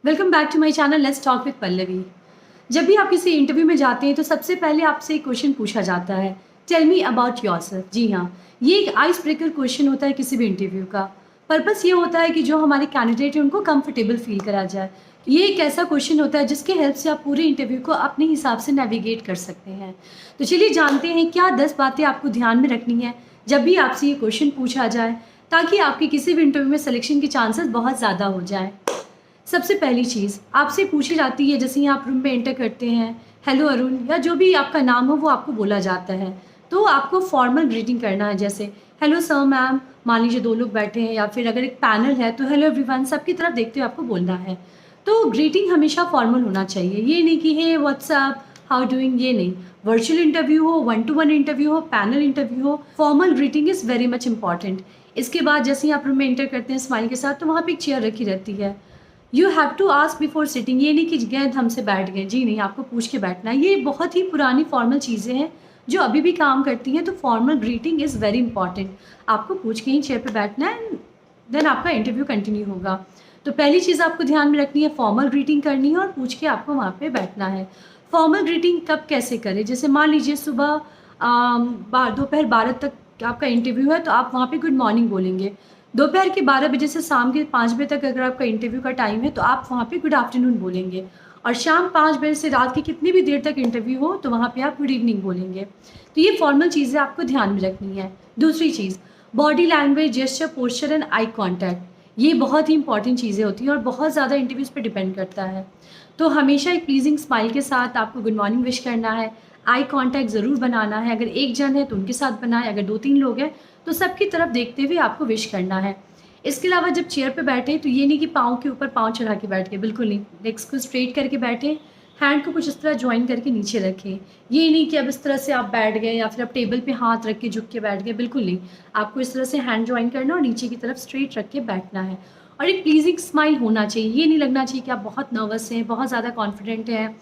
Welcome back to my channel let's talk with Pallavi. जब भी आप किसी इंटरव्यू में जाते हैं तो सबसे पहले आपसे एक क्वेश्चन पूछा जाता है, टेल मी अबाउट योरसेल्फ। जी हाँ, ये एक आइस ब्रेकर क्वेश्चन होता है किसी भी इंटरव्यू का। पर्पस ये होता है कि जो हमारे कैंडिडेट हैं उनको कंफर्टेबल फील करा जाए। ये एक ऐसा क्वेश्चन होता है जिसके हेल्प से आप पूरे इंटरव्यू को अपने हिसाब से नेविगेट कर सकते हैं। तो चलिए जानते हैं क्या 10 बातें आपको ध्यान में रखनी है जब भी आपसे ये क्वेश्चन पूछा जाए, ताकि आपके किसी भी इंटरव्यू में सिलेक्शन के चांसेस बहुत ज़्यादा हो जाएँ। सबसे पहली चीज़ आपसे पूछी जाती है, जैसे ही आप रूम में एंटर करते हैं, हेलो अरुण या जो भी आपका नाम हो वो आपको बोला जाता है, तो आपको फॉर्मल ग्रीटिंग करना है। जैसे हेलो सर, मैम, मान लीजिए 2 लोग बैठे हैं या फिर अगर एक पैनल है तो हेलो एवरीवन, सबकी तरफ देखते हुए आपको बोलना है। तो ग्रीटिंग हमेशा फॉर्मल होना चाहिए, ये नहीं कि हे व्हाट्सअप, हाउ डूइंग, ये नहीं। वर्चुअल इंटरव्यू हो, 1-to-1 इंटरव्यू हो, पैनल इंटरव्यू हो, formal greeting is very much important. इसके बाद जैसे ही आप रूम में एंटर करते हैं स्माइल के साथ, तो वहाँ पे एक चेयर रखी रहती है। You have to ask before sitting, ये नहीं कि गए हमसे बैठ गए, जी नहीं, आपको पूछ के बैठना है। ये बहुत ही पुरानी फॉर्मल चीज़ें हैं जो अभी भी काम करती हैं। तो formal greeting is very important, आपको पूछ के ही चेयर पे बैठना है, देन आपका इंटरव्यू कंटिन्यू होगा। तो पहली चीज़ आपको ध्यान में रखनी है, फॉर्मल ग्रीटिंग करनी है और पूछ के आपको वहाँ पे बैठना है। फॉर्मल ग्रीटिंग कब कैसे करें, जैसे मान लीजिए सुबह दोपहर 12 तक आपका इंटरव्यू है तो आप वहाँ पे गुड मॉर्निंग बोलेंगे। दोपहर के 12 बजे से शाम के 5 बजे तक अगर आपका इंटरव्यू का टाइम है तो आप वहाँ पे गुड आफ्टरनून बोलेंगे। और शाम 5 बजे से रात की कितनी भी देर तक इंटरव्यू हो तो वहाँ पे आप गुड इवनिंग बोलेंगे। तो ये फॉर्मल चीज़ें आपको ध्यान में रखनी है। दूसरी चीज़, body language, gesture, posture and eye contact, ये बहुत ही इंपॉर्टेंट चीज़ें होती हैं और बहुत ज़्यादा इंटरव्यूज़ पे डिपेंड करता है। तो हमेशा एक प्लीजिंग स्माइल के साथ आपको गुड मॉर्निंग विश करना है। आई कॉन्टैक्ट ज़रूर बनाना है, अगर एक जन है तो उनके साथ बनाएं, अगर 2-3 लोग हैं तो सबकी तरफ देखते हुए आपको विश करना है। इसके अलावा जब चेयर पे बैठे तो ये नहीं कि पाँव के ऊपर पाँव चढ़ा के बैठ गए, बिल्कुल नहीं। लेग्स को स्ट्रेट करके बैठे, हैंड को कुछ इस तरह जॉइन करके नीचे रखें। ये नहीं कि अब इस तरह से आप बैठ गए या फिर आप टेबल पे हाथ रख के झुक के बैठ गए, बिल्कुल नहीं। आपको इस तरह से हैंड जॉइन करना और नीचे की तरफ स्ट्रेट रख के बैठना है। और एक प्लीजिंग स्माइल होना चाहिए, ये नहीं लगना चाहिए कि आप बहुत नर्वस हैं, बहुत ज़्यादा कॉन्फिडेंट हैं,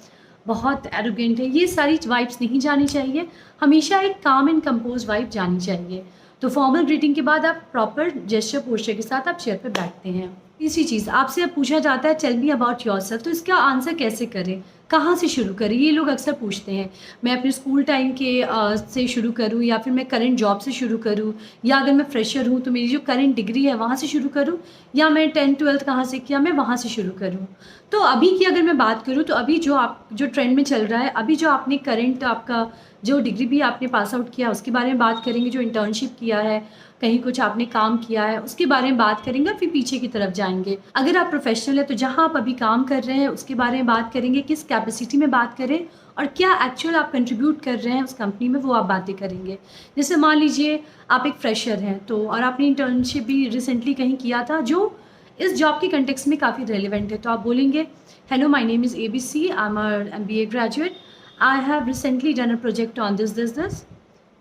बहुत एरोगेंट है। ये सारी वाइब्स नहीं जानी चाहिए, हमेशा एक काम एंड कंपोज वाइब जानी चाहिए। तो फॉर्मल ग्रीटिंग के बाद आप प्रॉपर जेस्चर पोस्चर के साथ आप चेयर पे बैठते हैं। तीसरी चीज़, आपसे अब पूछा जाता है टेल मी अबाउट योरसेल्फ, तो इसका आंसर कैसे करें, कहाँ से शुरू करें, ये लोग अक्सर पूछते हैं। मैं अपने स्कूल टाइम के से शुरू करूँ या फिर मैं करंट जॉब से शुरू करूँ, या अगर मैं फ्रेशर हूँ तो मेरी जो करंट डिग्री है वहाँ से शुरू करूँ, या मैं 10th-12th कहाँ से किया मैं वहाँ से शुरू करूँ। तो अभी की अगर मैं बात करूँ तो अभी जो ट्रेंड में चल रहा है, अभी जो आपने करंट आपका जो डिग्री भी आपने पास आउट किया उसके बारे में बात करेंगे, जो इंटर्नशिप किया है, कहीं कुछ आपने काम किया है उसके बारे में बात करेंगे, फिर पीछे की तरफ जाएंगे। अगर आप प्रोफेशनल है तो जहाँ आप अभी काम कर रहे हैं उसके बारे में बात करेंगे, किस कैपेसिटी में बात करें और क्या एक्चुअल आप कंट्रीब्यूट कर रहे हैं उस कंपनी में, वो आप बातें करेंगे। जैसे मान लीजिए आप एक फ्रेशर हैं तो और आपने इंटर्नशिप भी रिसेंटली कहीं किया था जो इस जॉब के कंटेक्स्ट में काफ़ी रेलिवेंट है, तो आप बोलेंगे hello my name is ABC, I am a MBA graduate, I have recently done a project on this this this,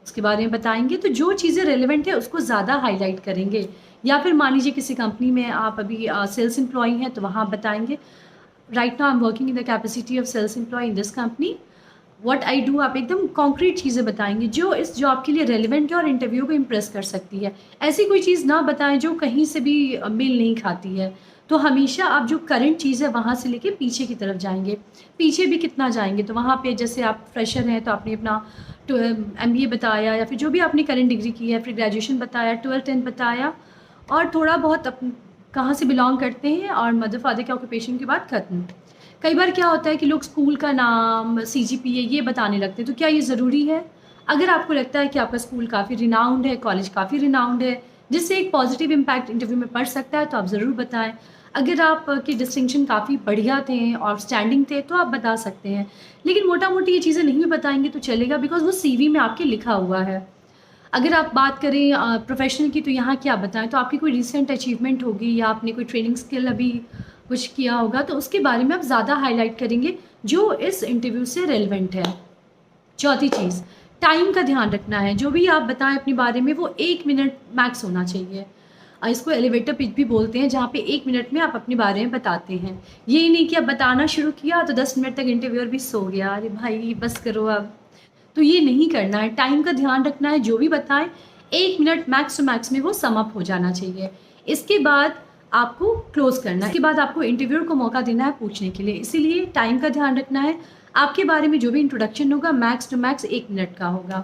उसके बारे में बताएंगे। तो जो चीज़ें रेलिवेंट है उसको ज़्यादा हाईलाइट करेंगे। या फिर मान लीजिए किसी कंपनी में आप अभी सेल्स एम्प्लॉई हैं तो वहाँ बताएंगे right now I am working in the capacity of sales employ in this company, what I do. आप एकदम कॉन्क्रीट चीज़ें बताएंगे जो इस जॉब के लिए रेलिवेंट है और इंटरव्यू को इम्प्रेस कर सकती है। ऐसी कोई चीज़ ना बताएं जो कहीं से भी मेल नहीं खाती है। तो हमेशा आप जो करंट चीज़ है वहाँ से लेके पीछे की तरफ जाएंगे। पीछे भी कितना जाएंगे, तो वहाँ पे जैसे आप फ्रेशर हैं तो आपने अपना MBA बताया, या फिर जो भी आपने करंट डिग्री की है, फिर ग्रेजुएशन बताया, 12th-10th बताया, और थोड़ा बहुत कहाँ से बिलोंग करते हैं और मदर फादर के ऑक्यूपेशन के बाद ख़त्म। कई बार क्या होता है कि लोग स्कूल का नाम, CGPA ये बताने लगते हैं, तो क्या ये ज़रूरी है? अगर आपको लगता है कि आपका स्कूल काफ़ी रिनाउंड है, कॉलेज काफ़ी रिनाउंड है, जिससे एक पॉजिटिव इम्पैक्ट इंटरव्यू में पड़ सकता है, तो आप ज़रूर बताएं। अगर आपके डिस्टिंक्शन काफ़ी बढ़िया थे और स्टैंडिंग थे तो आप बता सकते हैं, लेकिन मोटा मोटी ये चीज़ें नहीं बताएंगे तो चलेगा, बिकॉज वो CV में आपके लिखा हुआ है। अगर आप बात करें प्रोफेशनल की, तो यहाँ क्या बताएं, तो आपकी कोई रिसेंट अचीवमेंट होगी या आपने कोई ट्रेनिंग स्किल अभी कुछ किया होगा तो उसके बारे में आप ज़्यादा हाईलाइट करेंगे जो इस इंटरव्यू से रेलिवेंट है। चौथी चीज़, टाइम का ध्यान रखना है, जो भी आप बताएं अपने बारे में वो 1 मिनट मैक्स होना चाहिए। इसको एलिवेटर पिच भी बोलते हैं, जहाँ पे 1 मिनट में आप अपने बारे में बताते हैं। ये नहीं कि आप बताना शुरू किया तो 10 मिनट तक इंटरव्यूअर भी सो गया, अरे भाई बस करो अब। तो ये नहीं करना है, टाइम का ध्यान रखना है, जो भी बताएं 1 मिनट मैक्स टू मैक्स में वो सम अप हो जाना चाहिए। इसके बाद आपको क्लोज़ करना है। इसके बाद आपको इंटरव्यूअर को मौका देना है पूछने के लिए, इसीलिए टाइम का ध्यान रखना है। आपके बारे में जो भी इंट्रोडक्शन होगा मैक्स टू मैक्स 1 मिनट का होगा।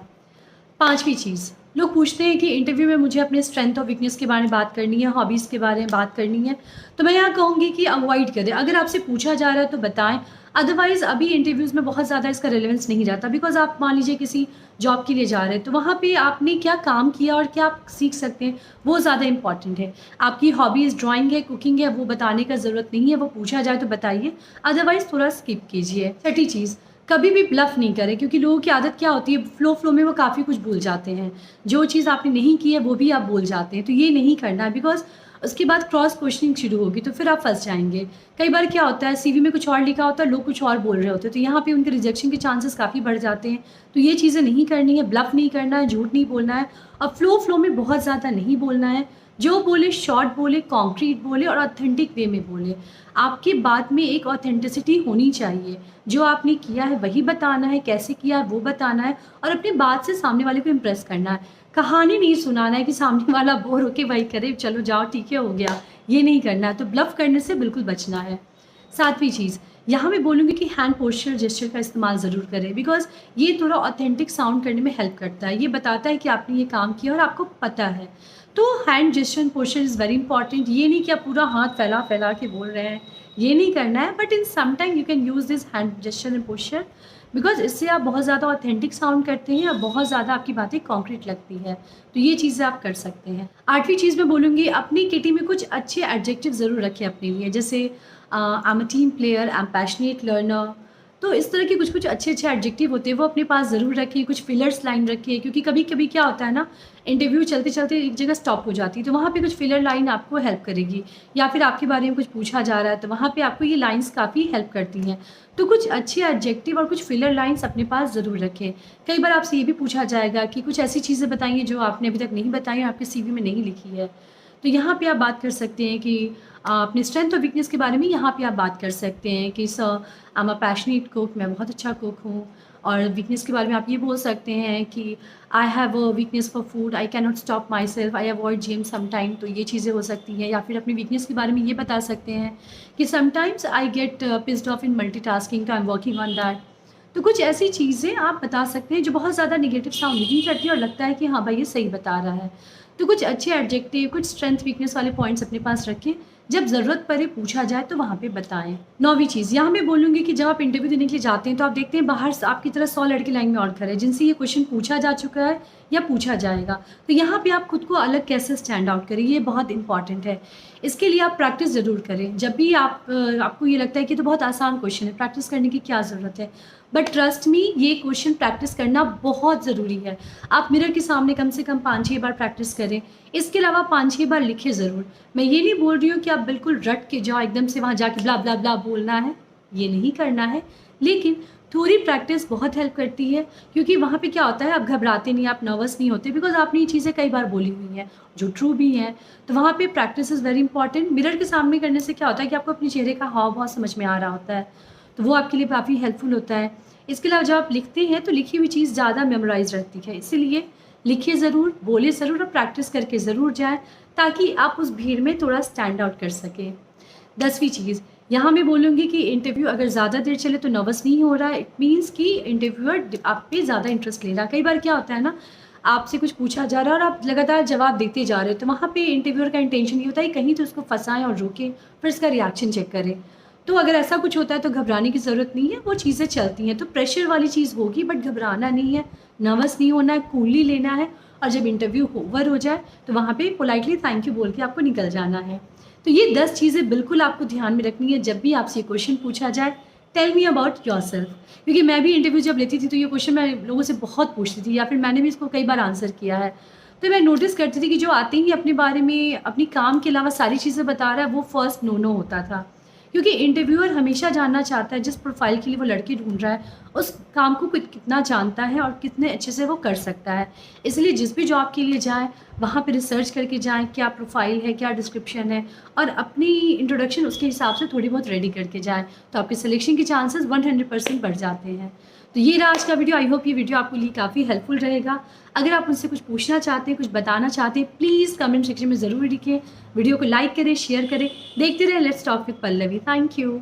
5वीं चीज़, लोग पूछते हैं कि इंटरव्यू में मुझे अपने स्ट्रेंथ और वीकनेस के बारे में बात करनी है, हॉबीज़ के बारे में बात करनी है, तो मैं यहाँ कहूँगी कि अवॉइड करें। अगर आपसे पूछा जा रहा है तो बताएं, अदरवाइज़ अभी इंटरव्यूज़ में बहुत ज़्यादा इसका रेलेवेंस नहीं रहता। बिकॉज आप मान लीजिए किसी जॉब के लिए जा रहे हैं, तो वहाँ पे आपने क्या काम किया और क्या आप सीख सकते हैं, वो ज़्यादा इंपॉर्टेंट है। आपकी हॉबीज़ ड्राइंग है, कुकिंग है, वो बताने का ज़रूरत नहीं है। वो पूछा जाए तो बताइए, अदरवाइज़ थोड़ा स्किप कीजिए। छठी चीज़, कभी भी ब्लफ नहीं करें, क्योंकि लोगों की आदत क्या होती है, फ्लो में वो काफ़ी कुछ भूल जाते हैं। जो चीज़ आपने नहीं की है वो भी आप भूल जाते हैं, तो ये नहीं करना है। बिकॉज उसके बाद क्रॉस क्वेश्चनिंग शुरू होगी, तो फिर आप फंस जाएंगे। कई बार क्या होता है, सीवी में कुछ और लिखा होता है, लोग कुछ और बोल रहे होते हैं, तो यहाँ पे उनके रिजेक्शन के चांसेस काफ़ी बढ़ जाते हैं। तो ये चीज़ें नहीं करनी है, ब्लफ नहीं करना है, झूठ नहीं बोलना है, और फ्लो में बहुत ज़्यादा नहीं बोलना है। जो बोले शॉर्ट बोले, कॉन्क्रीट बोले और ऑथेंटिक वे में बोले। आपकी बात में एक ऑथेंटिसिटी होनी चाहिए। जो आपने किया है वही बताना है, कैसे किया है वो बताना है, और अपनी बात से सामने वाले को इम्प्रेस करना है। कहानी नहीं सुनाना है कि सामने वाला बोर होके वही करे, चलो जाओ ठीक है हो गया, ये नहीं करना है। तो ब्लफ करने से बिल्कुल बचना है। 7वीं चीज़, यहाँ मैं बोलूँगी कि हैंड पोस्चर जेस्चर का इस्तेमाल ज़रूर करें, बिकॉज ये थोड़ा ऑथेंटिक साउंड करने में हेल्प करता है। ये बताता है कि आपने ये काम किया और आपको पता है। तो hand gesture and posture is very important. ये नहीं कि आप पूरा हाथ फैला के बोल रहे हैं, ये नहीं करना है। But in some time you can use this hand gesture and posture, because इससे आप बहुत ज़्यादा ऑथेंटिक साउंड करते हैं और बहुत ज़्यादा आपकी बातें कॉन्क्रीट लगती है। तो ये चीज़ें आप कर सकते हैं। 8वीं चीज़ मैं बोलूँगी, अपनी किटी में कुछ अच्छे एडजेक्टिव ज़रूर रखें अपने लिए, जैसे I am a team player, I am passionate learner. तो इस तरह के कुछ अच्छे एडजेक्टिव होते हैं, वो अपने पास ज़रूर रखिए। कुछ फिलर्स लाइन रखिए, क्योंकि कभी कभी क्या होता है ना, इंटरव्यू चलते चलते एक जगह स्टॉप हो जाती है, तो वहाँ पे कुछ फिलर लाइन आपको हेल्प करेगी। या फिर आपके बारे में कुछ पूछा जा रहा है, तो वहाँ पे आपको ये लाइंस काफ़ी हेल्प करती हैं। तो कुछ अच्छे एडजेक्टिव और कुछ फिलर लाइंस अपने पास ज़रूर रखें। कई बार आपसे ये भी पूछा जाएगा कि कुछ ऐसी चीज़ें बताइए जो आपने अभी तक नहीं बताई और आपके सीवी में नहीं लिखी है। तो यहाँ पे आप बात कर सकते हैं कि अपने स्ट्रेंथ और वीकनेस के बारे में यहाँ पे आप बात कर सकते हैं कि sir I am a passionate cook, मैं बहुत अच्छा कुक हूँ। और वीकनेस के बारे में आप ये बोल सकते हैं कि I have a weakness for food, I can not stop my self, I avoid gym sometime. तो ये चीज़ें हो सकती हैं। या फिर अपनी वीकनेस के बारे में ये बता सकते हैं कि sometimes I get pissed off in multitasking, तो I am working on that. तो कुछ ऐसी चीज़ें आप बता सकते हैं जो बहुत ज़्यादा नेगेटिव साउंड नहीं करती और लगता है कि हाँ भाई ये सही बता रहा है। तो कुछ अच्छे एडजेक्टिव, कुछ स्ट्रेंथ वीकनेस वाले पॉइंट्स अपने पास रखें, जब ज़रूरत पड़े पूछा जाए तो वहाँ पे बताएं। 9वीं चीज़, यहाँ मैं बोलूँगी कि जब आप इंटरव्यू देने के लिए जाते हैं तो आप देखते हैं बाहर से आपकी तरह 100 लड़के लाइन में और खड़े हैं जिनसे ये क्वेश्चन पूछा जा चुका है या पूछा जाएगा। तो यहाँ पे आप खुद को अलग कैसे स्टैंड आउट करें, ये बहुत इंपॉर्टेंट है। इसके लिए आप प्रैक्टिस ज़रूर करें। जब भी आपको ये लगता है कि तो बहुत आसान क्वेश्चन है, प्रैक्टिस करने की क्या ज़रूरत है, बट ट्रस्ट मी ये क्वेश्चन प्रैक्टिस करना बहुत ज़रूरी है। आप मिरर के सामने कम से कम 5-6 बार प्रैक्टिस करें। इसके अलावा 5-6 बार लिखें ज़रूर। मैं ये नहीं बोल रही हूँ कि आप बिल्कुल रट के जाओ, एकदम से वहाँ जाके ब्ला ब्ला ब्ला बोलना है, ये नहीं करना है। लेकिन थोड़ी प्रैक्टिस बहुत हेल्प करती है, क्योंकि वहाँ पे क्या होता है, आप घबराते नहीं, आप नर्वस नहीं होते, बिकॉज आपने ये चीज़ें कई बार बोली हुई हैं जो ट्रू भी हैं। तो वहाँ पे practice is very important. Mirror के सामने करने से क्या होता है कि आपको अपने चेहरे का हाव भाव समझ में आ रहा होता है, तो वो आपके लिए काफ़ी हेल्पफुल होता है। इसके अलावा जब आप लिखते हैं तो लिखी हुई चीज़ ज़्यादा मेमोराइज रहती है, इसीलिए लिखिए ज़रूर, बोले ज़रूर और प्रैक्टिस करके ज़रूर जाएं, ताकि आप उस भीड़ में थोड़ा स्टैंड आउट कर सकें। 10वीं चीज़, यहाँ मैं बोलूँगी कि इंटरव्यू अगर ज़्यादा देर चले तो नर्वस नहीं हो रहा है, इट मीन्स कि इंटरव्यूअर आप पे ज़्यादा इंटरेस्ट ले रहा है। कई बार क्या होता है ना, आपसे कुछ पूछा जा रहा है और आप लगातार जवाब देते जा रहे हो, तो वहाँ पे इंटरव्यूअर का इंटेंशन ये होता है कहीं तो उसको फंसाएं और रोकें, फिर इसका रिएक्शन चेक करें। तो अगर ऐसा कुछ होता है तो घबराने की ज़रूरत नहीं है, वो चीज़ें चलती हैं। तो प्रेशर वाली चीज़ होगी, बट घबराना नहीं है, नर्वस नहीं होना है, कूलली लेना है, और जब इंटरव्यू ओवर हो जाए तो वहाँ पे पोलाइटली थैंक यू बोल के आपको निकल जाना है। तो ये 10 चीज़ें बिल्कुल आपको ध्यान में रखनी है जब भी आपसे क्वेश्चन पूछा जाए, टेल मी अबाउट योरसेल्फ। क्योंकि मैं भी इंटरव्यू जब लेती थी तो ये क्वेश्चन मैं लोगों से बहुत पूछती थी, या फिर मैंने भी इसको कई बार आंसर किया है। तो मैं नोटिस करती थी कि जो आते ही अपने बारे में, अपनी काम के अलावा सारी चीज़ें बता रहा है, वो फर्स्ट नो होता था। क्योंकि इंटरव्यूअर हमेशा जानना चाहता है, जिस प्रोफाइल के लिए वो लड़के ढूंढ रहा है उस काम को कितना जानता है और कितने अच्छे से वो कर सकता है। इसलिए जिस भी जॉब के लिए जाए वहाँ पे रिसर्च करके जाएं, क्या प्रोफाइल है, क्या डिस्क्रिप्शन है, और अपनी इंट्रोडक्शन उसके हिसाब से थोड़ी बहुत रेडी करके जाएं, तो आपके सिलेक्शन के चांसेस 100% बढ़ जाते हैं। तो ये रहा आज का वीडियो। आई होप ये वीडियो आपके लिए काफ़ी हेल्पफुल रहेगा। अगर आप मुझसे कुछ पूछना चाहते हैं, कुछ बताना चाहते हैं, प्लीज़ कमेंट सेक्शन में ज़रूर लिखें। वीडियो को लाइक करें, शेयर करें। देखते रहें let's talk with Pallavi. Thank you.